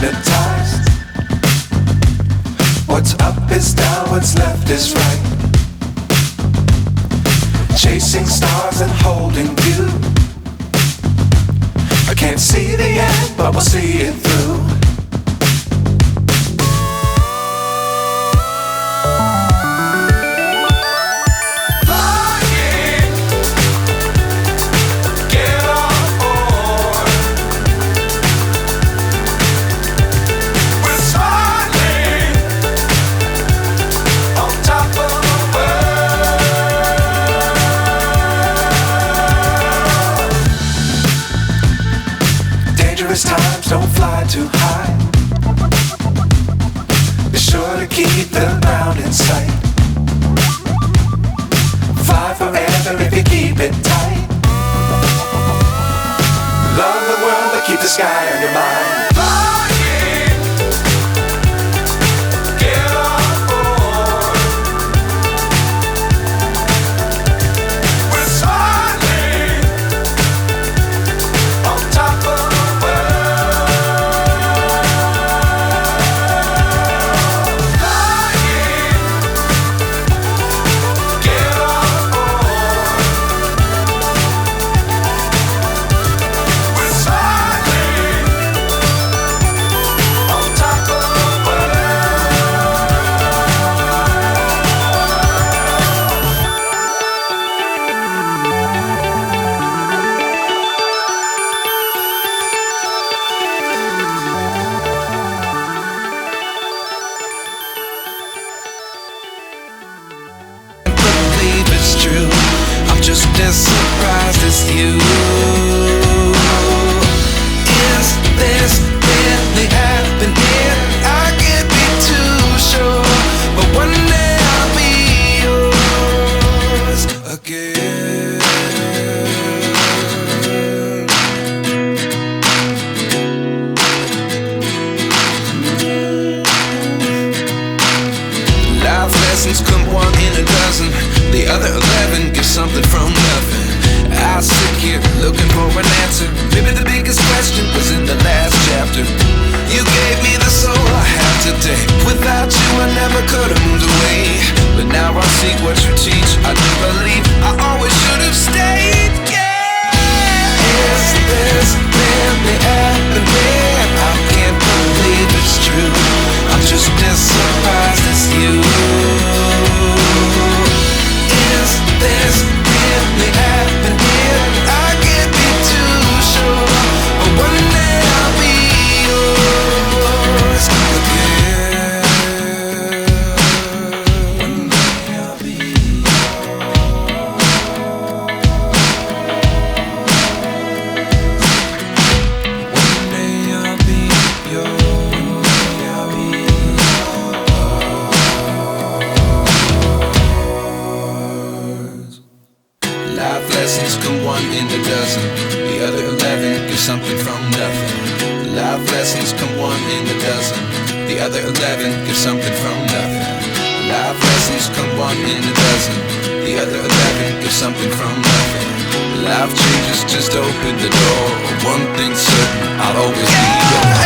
hypnotized. What's up is down, what's left is right. Chasing stars and holding you. I can't see the end, but we'll see it through. Times don't fly too high. Be sure to keep the ground in sight. Fly forever if you keep it tight. Love the world but keep the sky on your mind. Just as surprised as you. Is this really happening? I can't be too sure, but one day I'll be yours again. Life lessons come one in a dozen. The other 11 get something from nothing. I sit here looking for an answer. Maybe the biggest question was in the last chapter. You gave me the soul I have today. Without you I never could have moved away. But now I see what you teach. I do believe I always should have stayed. Yeah. Is this really happening? I can't believe it's true. I'm just as surprised as you. Is this really happening? I can't be too sure, but one day I'll be yours again. One day I'll be yours. One day I'll be yours. Life lessons come one in a dozen. The other 11 get something from nothing. Life lessons come one in a dozen. The other 11 get something from nothing. Life lessons come one in a dozen. The other 11 get something from nothing. Life changes just open the door. One thing's certain, I'll always be yours.